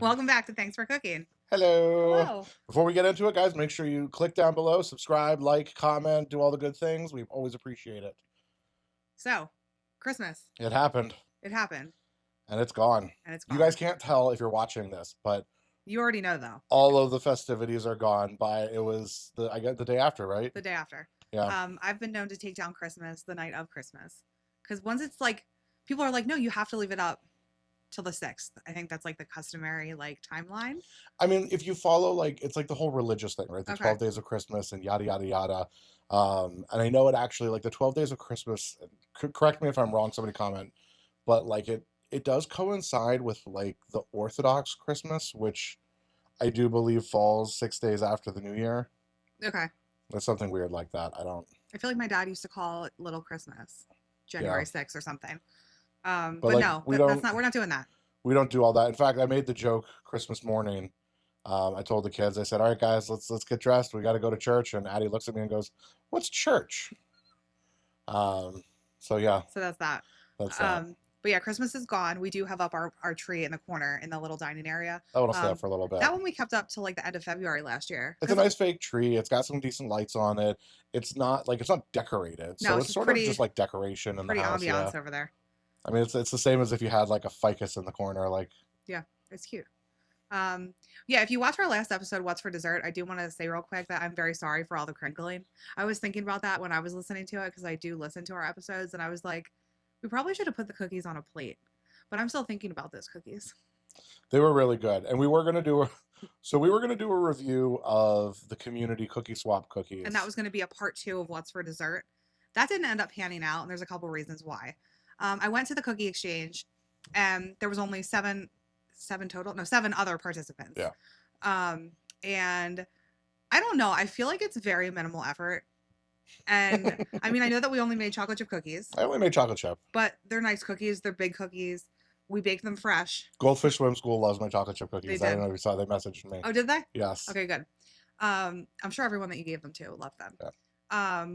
Welcome back to Thanks for Cooking. Hello. Hello. Before we get into it, guys, make sure you click down below, subscribe, like, comment, do all the good things. We always appreciate it. So, Christmas. It happened, It happened, and it's gone. and it's You gone. guys can't tell if you're watching this, but You already know, though. all of the festivities are gone by it was I got the day after, right? The day after. Yeah. I've been known to take down Christmas the night of Christmas. Because once it's like, people are like, no, you have to leave it up till the 6th. I think that's like the customary like timeline. I mean, if you follow, like, it's like the whole religious thing, right? The Okay. 12 days of Christmas and yada, yada, yada. And I know it actually, like, the 12 days of Christmas, correct me if I'm wrong, somebody comment, but, like, it does coincide with, like, the Orthodox Christmas, which I do believe falls 6 days after the New Year. Okay. There's something weird like that. I feel like my dad used to call it Little Christmas, January 6th or something. But like, no, we're not doing that. We don't do all that. In fact, I made the joke Christmas morning. I told the kids, I said, "All right, guys, let's get dressed. We got to go to church." And Addie looks at me and goes, "What's church?" So yeah, So that's that. that's that. But yeah, Christmas is gone. We do have up our tree in the corner in the little dining area. I want to stay up for a little bit. That one we kept up till like the end of February last year. It's a nice fake tree. It's got some decent lights on it. It's not decorated, No, so it's it's sort pretty- of just like decoration in the Pretty house. ambiance Yeah. over there. I mean, it's the same as if you had like a ficus in the corner. Like, Yeah, it's cute. Yeah, if you watch our last episode, What's for Dessert, I do want to say real quick that I'm very sorry for all the crinkling. I was thinking about that when I was listening to it because I do listen to our episodes, and I was like, we probably should have put the cookies on a plate. But I'm still thinking about those cookies. they were really good, and we were gonna do a review of the community cookie swap cookies, And that was going to be a part 2 of What's for Dessert. That didn't end up panning out, and there's a couple reasons why. I went to the cookie exchange, and there was only seven other participants. Yeah. And I don't know. I feel like it's very minimal effort. And I mean, I know that we only made chocolate chip cookies, I only made chocolate chip. but they're nice cookies. They're big cookies. We bake them fresh. Goldfish Swim School loves my chocolate chip cookies. They I did. don't know if you saw, they messaged me. Oh, did they? Yes. Okay, good. I'm sure everyone that you gave them to loved them. Yeah.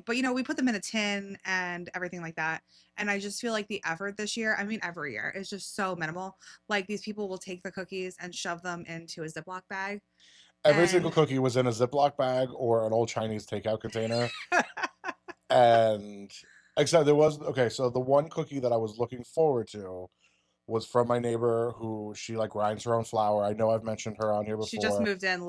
But you know, we put them in a tin and everything like that. And I just feel like the effort this year, I mean, every year, is just so minimal. Like these people will take the cookies and shove them into a Ziploc bag. Every single cookie was in a Ziploc bag or an old Chinese takeout container. And except so the one cookie that I was looking forward to was from my neighbor who she like grinds her own flour. I know I've mentioned her on here before. She just moved in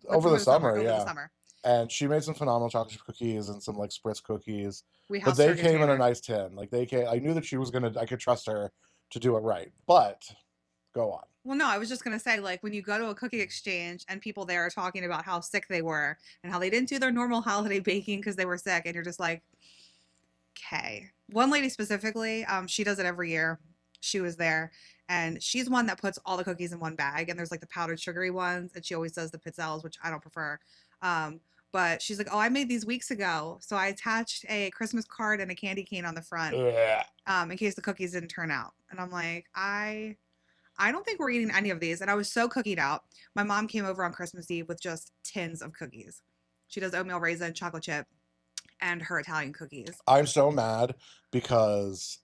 over the summer. Over the summer. And she made some phenomenal chocolate chip cookies and some like spritz cookies. But they came in a nice tin. Like they came. I knew that she was I could trust her to do it right. But go on. Well, no, I was just gonna say, like, when you go to a cookie exchange and people there are talking about how sick they were and how they didn't do their normal holiday baking because they were sick, and you're just like, okay. One lady specifically, she does it every year. She was there, and she's one that puts all the cookies in one bag, and there's like the powdered sugary ones, and she always does the pizzelles, which I don't prefer. But she's like, oh, I made these weeks ago, so I attached a Christmas card and a candy cane on the front, in case the cookies didn't turn out. And I'm like, I don't think we're eating any of these. And I was so cookied out. My mom came over on Christmas Eve with just tins of cookies. She does oatmeal raisin, chocolate chip, and her Italian cookies. I'm so mad because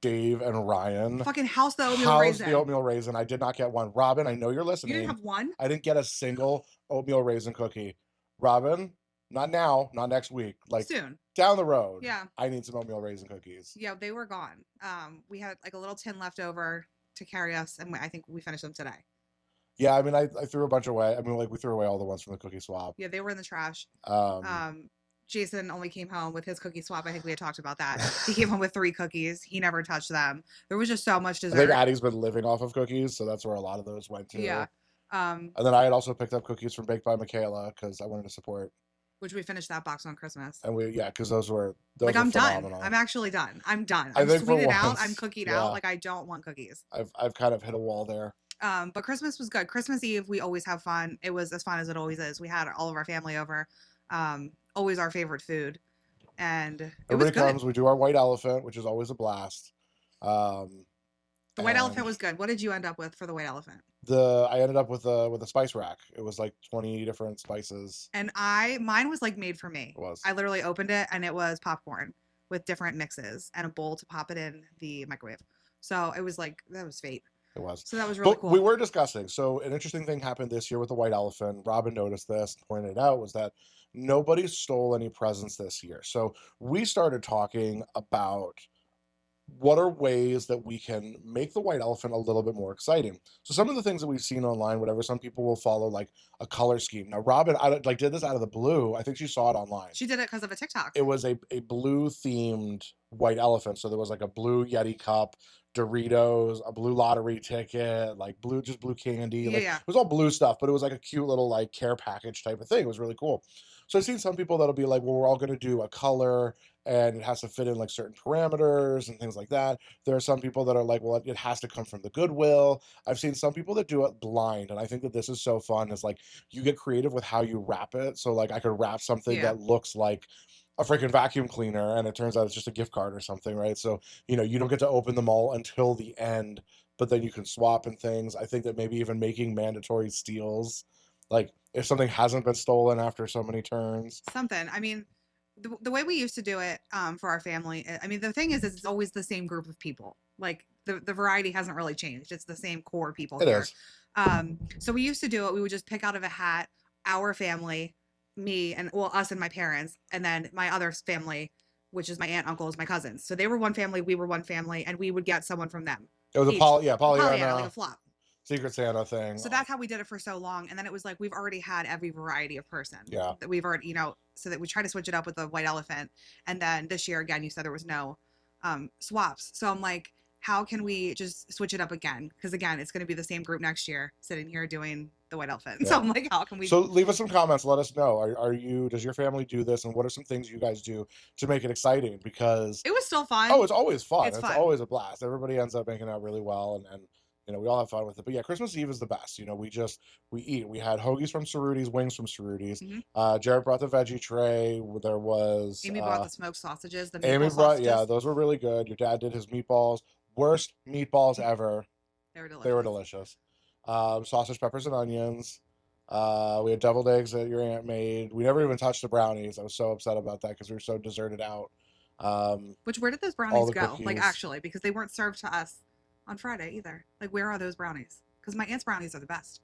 Dave and Ryan fucking house the oatmeal raisin. I did not get one. Robin, I know you're listening. You didn't have one? I didn't get a single oatmeal raisin cookie. Robin, not now, not next week. Like soon. Down the road. Yeah. I need some oatmeal raisin cookies. Yeah, they were gone. We had like a little tin left over to carry us, and I think we finished them today. Yeah, I mean, I threw a bunch away. I mean, like we threw away all the ones from the cookie swap. Yeah, they were in the trash. Jason only came home with his cookie swap. I think we had talked about that. He came home with 3 cookies. He never touched them. There was just so much dessert. I think Addie's been living off of cookies, so that's where a lot of those went to. Yeah. And then I had also picked up cookies from Baked by Michaela because I wanted to support. Which we finished that box on Christmas. And because those were I'm phenomenal. done. I'm actually done. I'm done. I'm sweeted out. I'm cookied out. Like I don't want cookies. I've kind of hit a wall there. But Christmas was good. Christmas Eve, we always have fun. It was as fun as it always is. We had all of our family over. Always our favorite food. And everybody comes. We do our white elephant, which is always a blast. The white elephant was good. What did you end up with for the white elephant? I ended up with a spice rack. It was like 20 different spices. And mine was like made for me. It was. I literally opened it and it was popcorn with different mixes and a bowl to pop it in the microwave. So it was like, that was fate. It was. So that was really But cool. we were discussing. So an interesting thing happened this year with the white elephant. Robin noticed this, pointed it out, was that nobody stole any presents this year. So we started talking about what are ways that we can make the white elephant a little bit more exciting. So some of the things that we've seen online, whatever, some people will follow like a color scheme. Now Robin, like did this out of the blue. I think she saw it online. She did it because of a TikTok. It was a blue themed white elephant. So there was like a blue Yeti cup, Doritos, a blue lottery ticket, like just blue candy. Yeah, Like yeah. it was all blue stuff, but it was like a cute little like care package type of thing. It was really cool. So I've seen some people that'll be like, well, we're all going to do a color and it has to fit in like certain parameters and things like that. There are some people that are like, well, it has to come from the Goodwill. I've seen some people that do it blind. And I think that this is so fun is like you get creative with how you wrap it. So like I could wrap something Yeah. that looks like a freaking vacuum cleaner and it turns out it's just a gift card or something, right? So, you know, you don't get to open them all until the end, but then you can swap and things. I think that maybe even making mandatory steals, like if something hasn't been stolen after so many turns. Something. I mean, the way we used to do it for our family, I mean, the thing is it's always the same group of people. Like the variety hasn't really changed. It's the same core people It here. is. So we used to do it. We would just pick out of a hat our family, me and well, us and my parents, and then my other family, which is my aunt, uncles, my cousins. So they were one family, we were one family, and we would get someone from them. It was a Each. Pollyanna, Like a flop. Secret Santa thing. So that's how we did it for so long. And then it was like we've already had every variety of person. Yeah. That we've already, you know, so that we try to switch it up with the white elephant. And then this year again, you said there was no swaps. So I'm like, how can we just switch it up again? Because again, it's going to be the same group next year sitting here doing the white elephant. Yeah. So I'm like, how can we? So leave us some comments. Let us know. Are you? Does your family do this? And what are some things you guys do to make it exciting? Because It was still fun. oh, it's always fun. It's It's fun. always a blast. Everybody ends up making out really well, and you know we all have fun with it. But yeah, Christmas Eve is the best. You know, we eat. We had hoagies from Cerruti's, wings from Cerruti's. Mhm. Jared brought the veggie tray. There was Amy brought the smoked sausages. The Amy meatball brought sausages. those were really good. Your dad did his meatballs. Worst meatballs ever. They were delicious. They were delicious. Sausage, peppers, and onions. We had deviled eggs that your aunt made. We never even touched the brownies. I was so upset about that because we were so deserted out. Where did those all brownies the go? Like cookies. actually, because they weren't served to us on Friday either. Like where are those brownies? Because my aunt's brownies are the best.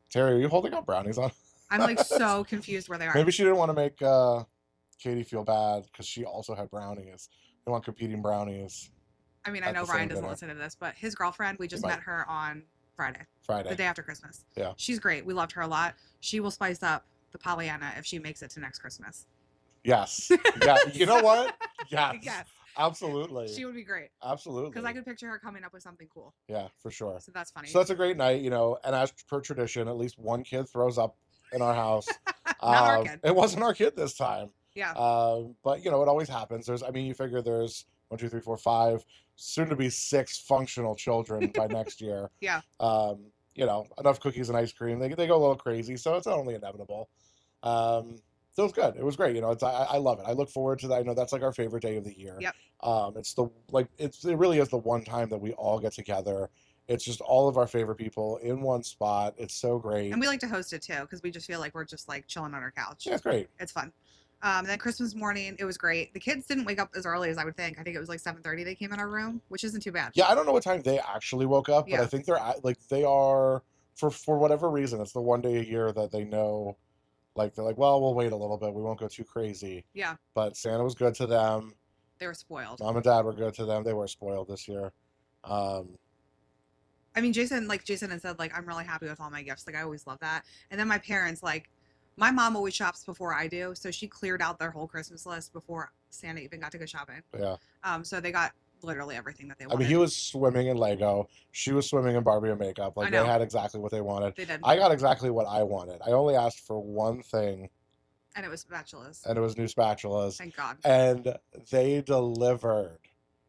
Terry, are you holding up brownies on? I'm like so confused where they are. Maybe she didn't want to make Katie feel bad because she also had brownies. They want competing brownies. I mean, I at know the same Ryan doesn't dinner. listen to this, but his girlfriend, we just might. met her on Friday, Friday. the day after Christmas. Yeah. She's great. We loved her a lot. She will spice up the Pollyanna if she makes it to next Christmas. Yes. Yeah. You know what? Yes. Yes. Absolutely. She would be great. Absolutely. Because I could picture her coming up with something cool. Yeah, for sure. So that's funny. So that's a great night, you know. And as per tradition, at least one kid throws up in our house. Not our kid. It wasn't our kid this time. Yeah. But you know, it always happens. You figure there's 1, 2, 3, 4, 5, soon to be 6 functional children by next year. Yeah. You know, enough cookies and ice cream. They go a little crazy, so it's only inevitable. So it was good. It was great. You know, I love it. I look forward to that. I know that's like our favorite day of the year. Yep. It really is the one time that we all get together. It's just all of our favorite people in one spot. It's so great. And we like to host it too because we just feel like we're just like chilling on our couch. Yeah, it's great. It's fun. Then Christmas morning, it was great. The kids didn't wake up as early as I would think. I think it was like 7:30 they came in our room, which isn't too bad. Yeah, I don't know what time they actually woke up, but Yeah. I think they are for whatever reason. It's the one day a year that they know. Like they're like, well, we'll wait a little bit. We won't go too crazy. Yeah. But Santa was good to them. They were spoiled. Mom and Dad were good to them. They were spoiled this year. I mean, Jason had said, like, I'm really happy with all my gifts. Like, I always love that. And then my parents, like, my mom always shops before I do. So she cleared out their whole Christmas list before Santa even got to go shopping. Yeah. So they got literally everything that they I wanted. mean, he was swimming in Lego. She was swimming in Barbie and makeup. Like, I they know. had exactly what they wanted. They did. I got exactly what I wanted. I only asked for one thing, And it was spatulas. and it was new spatulas. Thank God. And they delivered.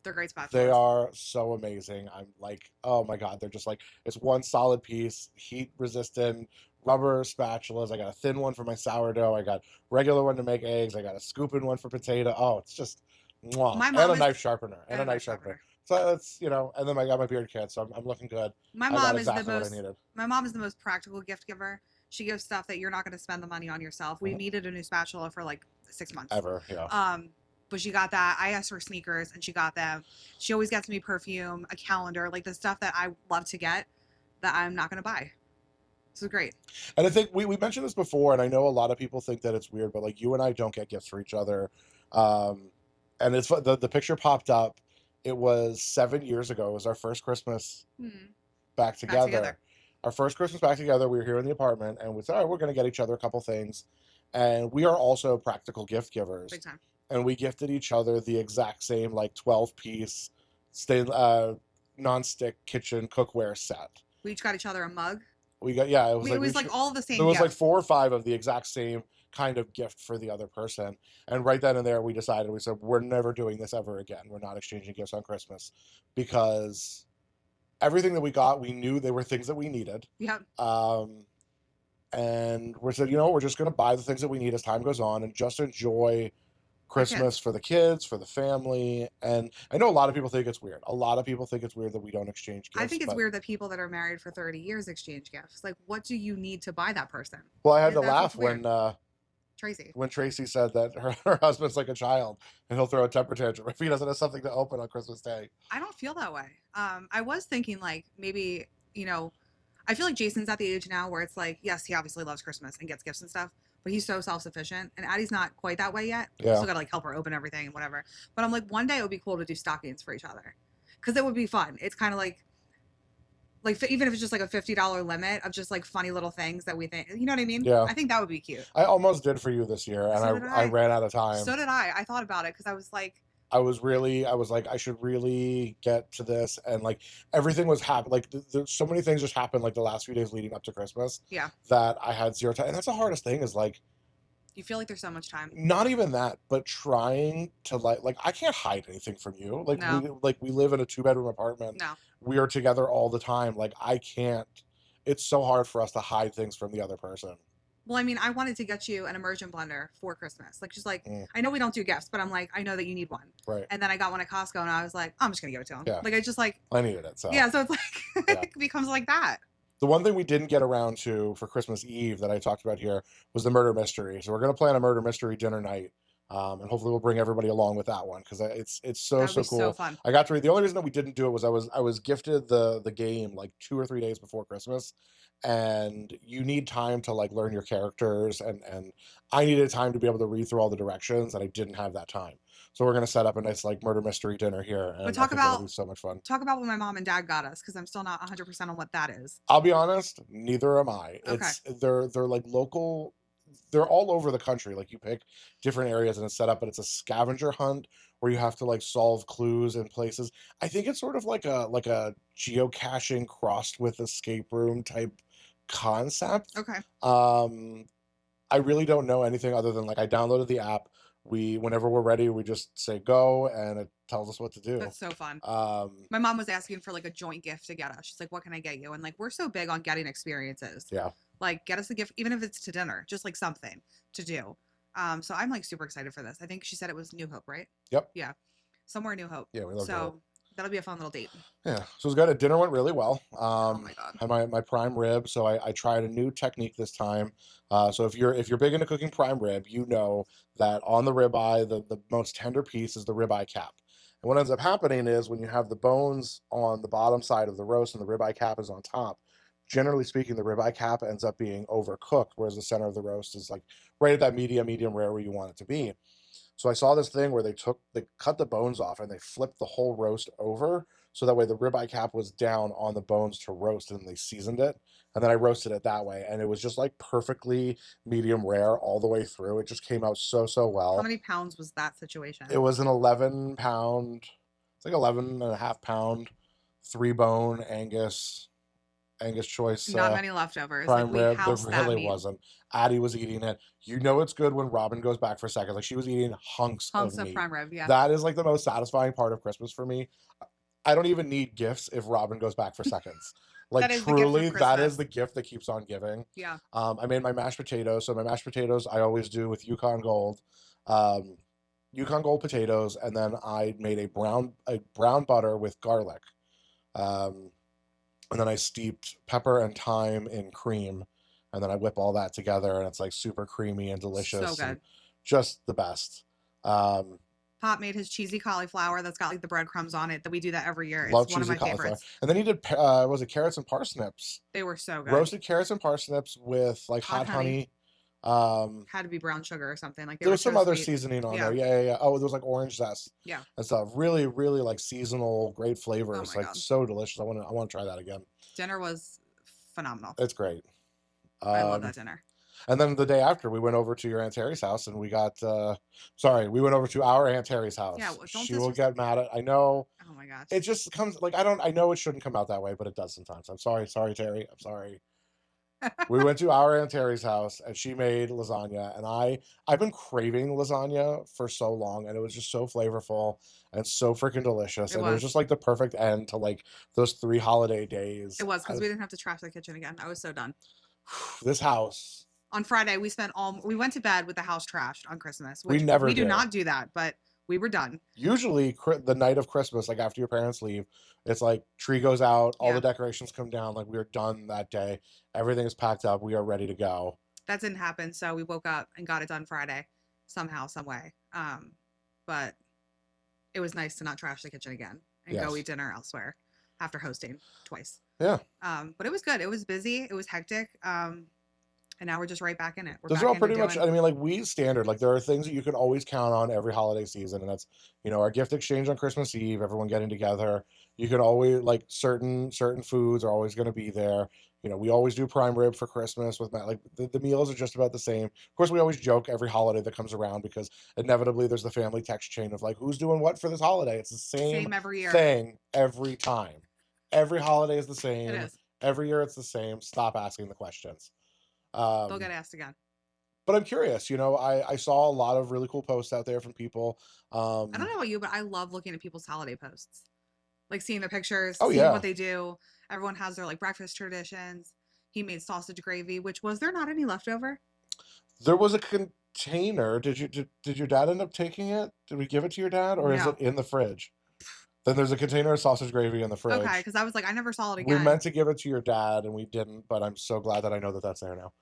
They're great spatulas. They are so amazing. I'm like, oh my God. They're just like, it's one solid piece, heat resistant, rubber spatulas. I got a thin one for my sourdough. I got regular one to make eggs. I got a scooping one for potato. Oh, it's just, mwah. My And mom a is- knife sharpener. And a knife sharpener. So it's, you know, and then I got my beard kit, so I'm looking good. My I got mom is exactly the what most. I needed. My mom is the most practical gift giver. She gives stuff that you're not going to spend the money on yourself. We Mhm. needed a new spatula for like 6 months. Ever, yeah. but she got that. I asked for sneakers and she got them. She always gets me perfume, a calendar, like the stuff that I love to get that I'm not going to buy. This is great. And I think we mentioned this before, and I know a lot of people think that it's weird, but like you and I don't get gifts for each other. Um, and it's the picture popped up. It was 7 years ago. It was our first Christmas back Back together. together. Our first Christmas back together. We were here in the apartment, and we said, "All right, we're going to get each other a couple things." And we are also practical gift givers, Big time. and we gifted each other the exact same like 12-piece non-stick kitchen cookware set. We each got each other a mug. We got it was It was like like all the same. there was like gift. 4 or 5 of the exact same kind of gift for the other person, and right then and there we decided, we said, we're never doing this ever again. We're not exchanging gifts on Christmas, because everything that we got, we knew they were things that we needed. Yep. And we said, we're just going to buy the things that we need as time goes on and just enjoy Christmas for the kids, for the family. And I know a lot of people think it's weird. A lot of people think it's weird that we don't exchange gifts. I think it's weird that people that are married for 30 years exchange gifts. Like, what do you need to buy that person? Well, I had to That's laugh what's weird. when Tracy. Tracy said that her husband's like a child and he'll throw a temper tantrum if he doesn't have something to open on Christmas Day. I don't feel that way. I was thinking like maybe, I feel like Jason's at the age now where it's like, yes, he obviously loves Christmas and gets gifts and stuff, but he's so self-sufficient, and Addie's not quite that way yet. Yeah. Still gotta like help her open everything and whatever. But I'm like, one day it would be cool to do stockings for each other, because it would be fun. It's kind of like even if it's just like a $50 limit of just like funny little things that we think, you know what I mean? Yeah. I think that would be cute. I almost did for you this year, and So did I I. ran out of time. So did I. I thought about it because I was like, I was like, I should really get to this, and like everything was happening. Like there's so many things just happened like the last few days leading up to Christmas. Yeah. That I had zero time, and that's the hardest thing, is like, you feel like there's so much time. not even that, but trying to like I can't hide anything from you. Like No. we live in a 2-bedroom apartment. No. We are together all the time. Like I can't. It's so hard for us to hide things from the other person. Well, I mean, I wanted to get you an immersion blender for Christmas. Like, just like, I know we don't do gifts, but I'm like, I know that you need one. Right. And then I got one at Costco, and I was like, I'm just gonna give it to him. Yeah. Like, I just like, I needed it. So yeah. So it's like, Yeah. it becomes like that. The one thing we didn't get around to for Christmas Eve that I talked about here was the murder mystery. So we're going to plan a murder mystery dinner night, and hopefully we'll bring everybody along with that one, because it's so That would be cool. so fun. I got to read. The only reason that we didn't do it was I was gifted the game like 2 or 3 days before Christmas, and you need time to like learn your characters, and I needed time to be able to read through all the directions, and I didn't have that time. So we're gonna set up a nice like murder mystery dinner here, and talk I think it'll about- be so much fun. Talk about what my mom and dad got us, because I'm still not 100% on what that is. I'll be honest, neither am I. Okay. They're like local. They're all over the country. Like you pick different areas and it's set up, but it's a scavenger hunt where you have to like solve clues in places. I think it's sort of like a geocaching crossed with escape room type concept. Okay. I really don't know anything other than like I downloaded the app. Whenever we're ready, we just say go, and it tells us what to do. That's so fun. My mom was asking for like a joint gift to get us. She's like, what can I get you? And like, we're so big on getting experiences. Yeah. Like, get us a gift, even if it's to dinner, just like something to do. So I'm like super excited for this. I think she said it was New Hope, right? Yep. Yeah. Somewhere in New Hope. Yeah, we love New So Hope. that'll be a fun little date. Yeah. So it was good. Dinner went really well. Oh my God. Had my prime rib. So I tried a new technique this time. So if you're big into cooking prime rib, you know that on the ribeye, the most tender piece is the ribeye cap. And what ends up happening is when you have the bones on the bottom side of the roast and the ribeye cap is on top, generally speaking, the ribeye cap ends up being overcooked, whereas the center of the roast is like right at that medium rare where you want it to be. So I saw this thing where they cut the bones off and they flipped the whole roast over, so that way the ribeye cap was down on the bones to roast, and they seasoned it. And then I roasted it that way, and it was just like perfectly medium rare all the way through. It just came out so well. How many pounds was that situation? It was an 11-pound, it's like 11.5-pound, 3-bone Angus choice. Not many leftovers. Prime like, rib. There housed that really meat. wasn't. Addie was eating it. You know it's good when Robin goes back for seconds. Like she was eating hunks of meat. prime rib. Yeah. That is like the most satisfying part of Christmas for me. I don't even need gifts if Robin goes back for seconds. Like That is the gift of truly, that Christmas. is the gift that keeps on giving. Yeah. I made my mashed potatoes. So my mashed potatoes I always do with Yukon Gold. Yukon Gold potatoes, and then I made a brown butter with garlic. And then I steeped pepper and thyme in cream, and then I whip all that together, and it's like super creamy and delicious. So good. And just the best. Pop made his cheesy cauliflower that's got like the breadcrumbs on it. That we do that every year. Love It's one of cheesy my cauliflower. favorites. And then he did was it carrots and parsnips? They were so good. Roasted carrots and parsnips with like Hot hot honey. Had to be brown sugar or something. Like they There were was some so other sweet. seasoning on Yeah. there. Yeah. Oh, there was like orange zest Yeah. and stuff. Really, really like seasonal, great flavors. my Like God. so delicious. I want to try that again. Dinner was phenomenal. It's great. I love that dinner. And then the day after, we went over to your Aunt Terry's house, and we got. Sorry, we went over to our Aunt Terry's house. Yeah, well, don't she will get mad at. I know. Oh my gosh. It just comes like I don't. I know it shouldn't come out that way, but it does sometimes. I'm sorry, Terry. I'm sorry. We went to our Aunt Terry's house, and she made lasagna, and I've been craving lasagna for so long, and it was just so flavorful and so freaking delicious, and it was was. just like the perfect end to like those 3 holiday days. It was because we didn't have to trash the kitchen again. I was so done. This house. On Friday, we went to bed with the house trashed on Christmas. We never We do do. not do that, but we were done. Usually the night of Christmas, like after your parents leave, it's like tree goes out, all Yeah. the decorations come down, like we are done that day. Everything is packed up. We are ready to go. That didn't happen, so we woke up and got it done Friday, somehow, some way. But it was nice to not trash the kitchen again and go Yes. eat dinner elsewhere after hosting twice. Yeah. But it was good. It was busy. It was hectic. And now we're just right back in it. We're Those back are all into pretty much, doing- I mean, like we standard, like there are things that you can always count on every holiday season. And that's, our gift exchange on Christmas Eve, everyone getting together. You can always, like certain foods are always going to be there. We always do prime rib for Christmas with Matt. Like the meals are just about the same. Of course, we always joke every holiday that comes around because inevitably there's the family text chain of like, who's doing what for this holiday? It's the same every year. thing every time. Every holiday is the same. It is. Every year it's the same. Stop asking the questions. They'll get asked again. But I'm curious, I saw a lot of really cool posts out there from people. I don't know about you, but I love looking at people's holiday posts. Like seeing their pictures, Oh, seeing yeah. what they do. Everyone has their like breakfast traditions. He made sausage gravy, which was there not any leftover? There was a container. Did your dad end up taking it? Did we give it to your dad, or is No. it in the fridge? Then there's a container of sausage gravy in the fridge. Okay, because I was like, I never saw it We again. meant to give it to your dad, and we didn't. But I'm so glad that I know that that's there now.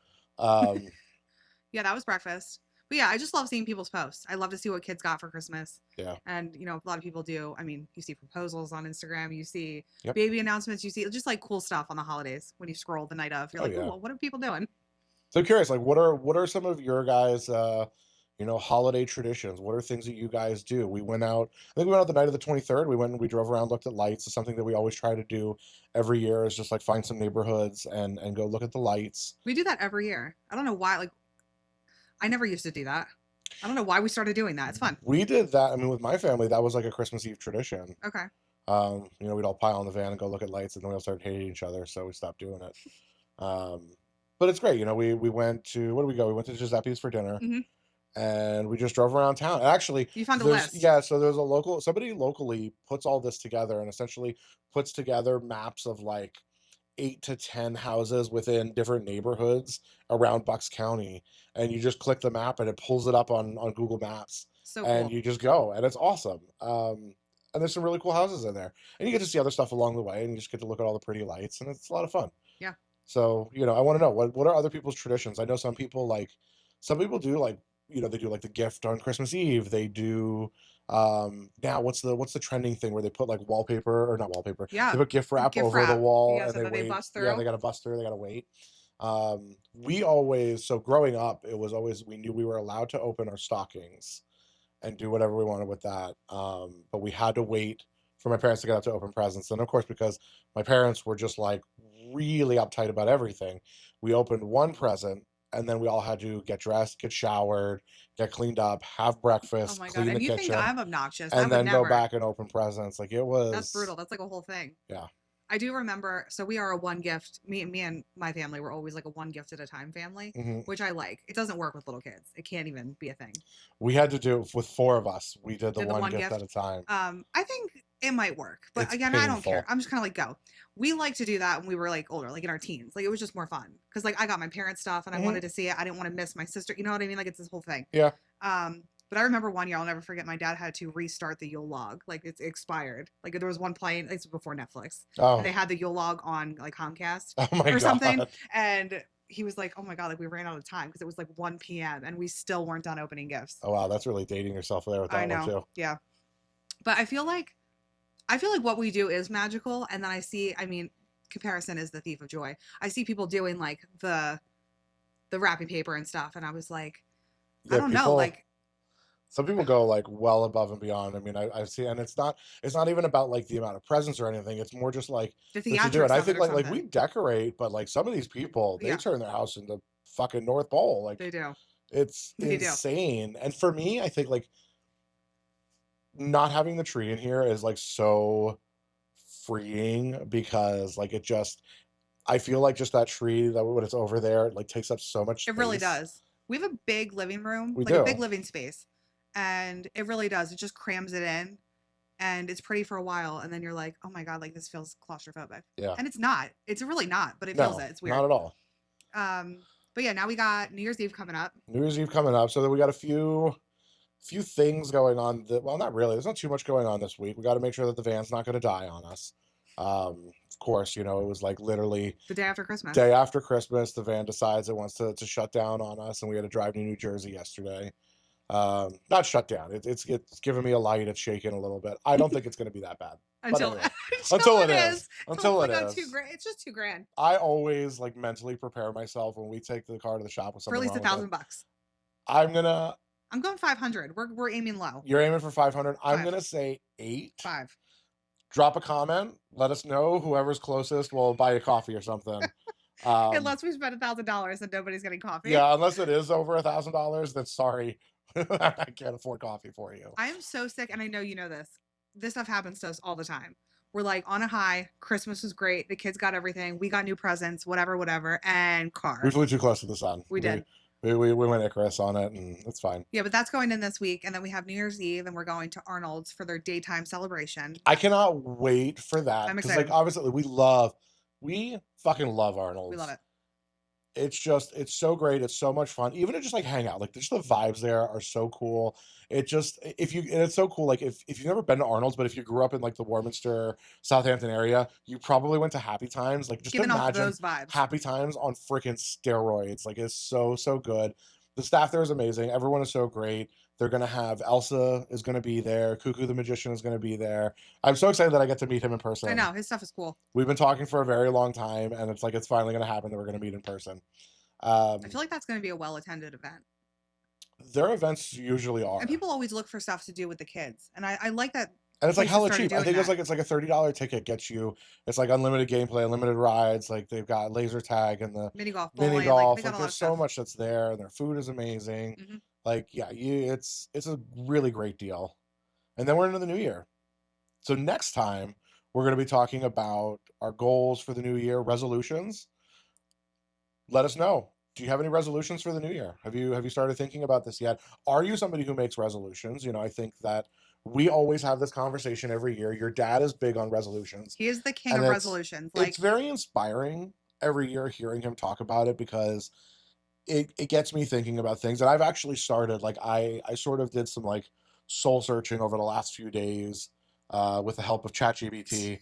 Yeah, that was breakfast. But yeah, I just love seeing people's posts. I love to see what kids got for Christmas. Yeah. And a lot of people do. I mean, you see proposals on Instagram, you see Yep. baby announcements, you see just like cool stuff on the holidays when you scroll the night of. You're Oh, like, yeah. "Ooh, what are people doing?" So I'm curious, like, what are some of your guys' holiday traditions? What are things that you guys do? We went out. I think we went out the night of the 23rd. We went and we drove around, looked at lights. It's something that we always try to do every year. Is just like find some neighborhoods and go look at the lights. We do that every year. I don't know why. Like, I never used to do that. I don't know why we started doing that. It's fun. We did that. I mean, with my family, that was like a Christmas Eve tradition. Okay. We'd all pile in the van and go look at lights, and then we all started hating each other, so we stopped doing it. But it's great. We went to, where did we go? We went to Giuseppe's for dinner, Mhm. and we just drove around town. And actually, You found a there's- list. yeah. So there's somebody locally puts all this together and essentially puts together maps of like 8 to 10 houses within different neighborhoods around Bucks County, and you just click the map and it pulls it up on Google Maps. So And cool. you just go, and it's awesome. And there's some really cool houses in there, and you get to see other stuff along the way, and you just get to look at all the pretty lights, and it's a lot of fun. Yeah. So I want to know what are other people's traditions. I know some people do like they do like the gift on Christmas Eve. They do now what's the trending thing where they put like wallpaper or not wallpaper? Yeah. They put gift wrap Gift over the wrap. wall, Yes, and and then they wait. bust Yeah, through. they got to bust through. They got to wait. We always, so growing up, it was always, we knew we were allowed to open our stockings and do whatever we wanted with that. But we had to wait for my parents to get out to open presents. And of course, because my parents were just like really uptight about everything, we opened one present, and then we all had to get dressed, get showered, get cleaned up, have Oh breakfast, my god! clean And the you kitchen, think I'm obnoxious? I and would then never. go back and open presents. Like it was. That's brutal. That's like a whole thing. Yeah. I do remember. So we are a one gift. Me and my family were always like a one gift at a time family, Mhm. which I like. It doesn't work with little kids. It can't even be a thing. We had to do with 4 of us. We did the Did the one one gift gift? at a time. I think it might work, but It's again, I don't care. painful. I'm just kind of like go. We like to do that when we were like older, like in our teens. Like it was just more fun because like I got my parents' stuff and I Mhm. wanted to see it. I didn't want to miss my sister. You know what I mean? Like it's this whole thing. Yeah. But I remember one year I'll never forget. My dad had to restart the Yule log. Like it's expired. Like there was one playing. It's before Netflix. Oh. And they had the Yule log on like Comcast Oh my or god. something. And he was like, oh my God, like we ran out of time because it was like 1 p.m. and we still weren't done opening gifts. Oh wow, that's really dating yourself there with I that one know. too. Yeah. But I feel like what we do is magical. And then I mean, comparison is the thief of joy. I see people doing like the wrapping paper and stuff. And I was like, I Yeah, don't know. Like, some people go like well above and beyond. I mean, I see, and it's not even about like the amount of presents or anything. It's more just like the that you do it. theatrics I of it think or like we something. decorate, but like some of these people, they Yeah, turn their house into fucking North Pole. Like they do. it's They do. insane. And for me, I think like not having the tree in here is like so freeing because like it just I feel like just that tree that when it's over there, it like takes up so much It really space. does. We have a big living room, We like a do. big living space. And it really does. It just crams it in and it's pretty for a while. And then you're like, oh my God, like this feels claustrophobic. Yeah. And it's not. It's really not, but it feels No, it. It's weird. not at all. But yeah, now we got New Year's Eve coming up. New Year's Eve coming up, so then we got a few things going on that well not really, there's not too much going on this week. We got to make sure that the van's not going to die on us. Of course, you know, it was like literally The day after Christmas. day after Christmas the van decides it wants to shut down on us, and we had to drive to New Jersey yesterday. Not shut down, it's giving me a light, it's shaking a little bit. I don't think it's going to be that bad. until anyway, until it it is. is. Until it it's like is. It's just $2,000 I always like mentally prepare myself when we take the car to the shop with for something at least wrong with it. $1,000. I'm going 500. We're aiming low. You're aiming for 500. I'm 5. gonna say 8. 5. Drop a comment. Let us know. Whoever's closest will buy you coffee or something. Unless we spend $1,000 and nobody's getting coffee. Yeah, unless it is over $1,000, then sorry, I can't afford coffee for you. I am so sick, and I know you know this. This stuff happens to us all the time. We're like on a high. Christmas was great. The kids got everything. We got new presents, whatever, and car. We flew too close to the sun. We did. We went Icarus on it, and it's fine. Yeah, but that's going in this week, and then we have New Year's Eve, and we're going to Arnold's for their daytime celebration. I cannot wait for that. I'm Because excited. like obviously we fucking love Arnold's. We love it. It's so great. It's so much fun. Even to just like hang out, like just the vibes there are so cool. It just and it's so cool. Like if you've never been to Arnold's, but if you grew up in like the Warminster, Southampton area, you probably went to Happy Times. Like just Giving off imagine those vibes. Happy Times on freaking steroids. Like it's so good. The staff there is amazing. Everyone is so great. They're gonna have Elsa is gonna be there. Cuckoo the Magician is gonna be there. I'm so excited that I get to meet him in person. I know his stuff is cool. We've been talking for a very long time, and it's like it's finally gonna happen that we're gonna meet in person. I feel like that's going to be a well-attended event. Their events usually are, And people always look for stuff to do with the kids, and I like that. and it's like places hella started cheap. I doing think that. it's like a $30 ticket gets you. It's like unlimited gameplay, unlimited rides. Like they've got laser tag and the Mini golf, mini bowling, golf. Like, they got Like a lot of there's so stuff. much that's there, and their food is amazing. Mhm. Like yeah, it's a really great deal. And then we're into the new year. So next time we're going to be talking about our goals for the new year, resolutions. Let us know. Do you have any resolutions for the new year? Have you started thinking about this yet? Are you somebody who makes resolutions? You know, I think that we always have this conversation every year. Your dad is big on resolutions. He is the king And of it's- resolutions. Like It's very inspiring every year hearing him talk about it because it gets me thinking about things. And I've actually started, like I sort of did some like soul searching over the last few days with the help of ChatGPT,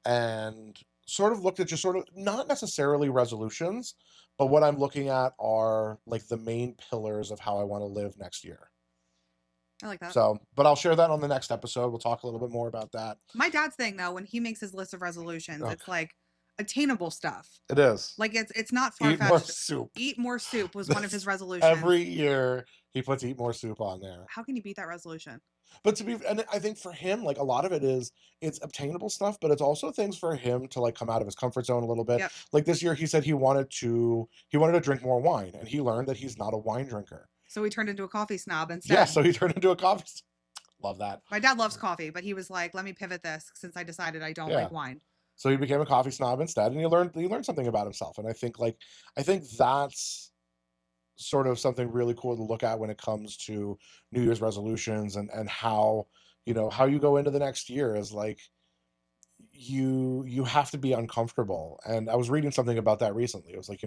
and sort of looked at just sort of not necessarily resolutions, but what I'm looking at are like the main pillars of how I want to live next year. I like that. So, but I'll share that on the next episode. We'll talk a little bit more about that. My dad's thing though, when he makes his list of resolutions, Okay. it's like attainable stuff. It is. Like it's not far Eat more fetched. soup. Eat more soup was one of his resolutions. Every year he puts eat more soup on there. How can you beat that resolution? But and I think for him, like a lot of it is it's obtainable stuff, but it's also things for him to like come out of his comfort zone a little bit. Yep. Like this year, he said he wanted to drink more wine, and he learned that he's not a wine drinker. So he turned into a coffee snob instead. Yeah, so he turned into a coffee. Love that. My dad loves coffee, but he was like, "Let me pivot this since I decided I don't Yeah. like wine." So he became a coffee snob instead, and he learned something about himself. And I think that's sort of something really cool to look at when it comes to New Year's resolutions and how how you go into the next year is like you have to be uncomfortable. And I was reading something about that recently. It was like,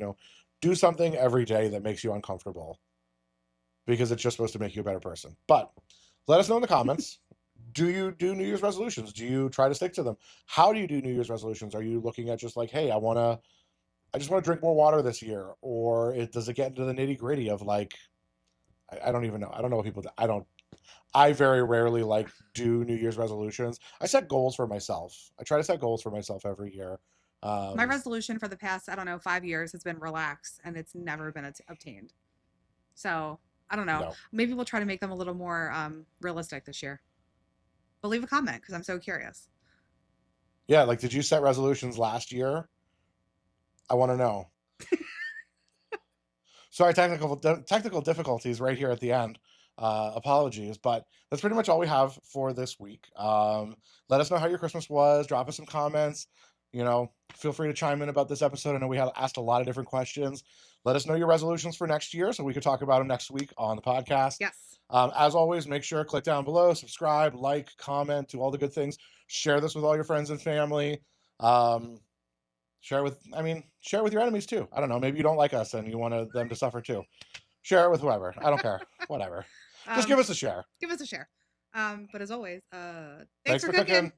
do something every day that makes you uncomfortable because it's just supposed to make you a better person. But let us know in the comments. Do you do New Year's resolutions? Do you try to stick to them? How do you do New Year's resolutions? Are you looking at just like, hey, I want I just want to drink more water this year, or does it get into the nitty gritty of like, I don't even know. I don't know what people do. I very rarely like do New Year's resolutions. I set goals for myself. I try to set goals for myself every year. My resolution for the past, I don't know, 5 years has been relax, and it's never been obtained. So I don't know. No. Maybe we'll try to make them a little more realistic this year. But leave a comment because I'm so curious. Yeah, like, did you set resolutions last year? I want to know. Sorry, technical difficulties right here at the end. Apologies, but that's pretty much all we have for this week. Let us know how your Christmas was. Drop us some comments. Feel free to chime in about this episode. I know we had asked a lot of different questions. Let us know your resolutions for next year so we could talk about them next week on the podcast. Yes. As always, make sure to click down below, subscribe, like, comment, do all the good things. Share this with all your friends and family. Share with your enemies too. I don't know. Maybe you don't like us and you want them to suffer too. Share it with whoever. I don't care. Whatever. Just give us a share. Give us a share. But as always, thanks for cooking.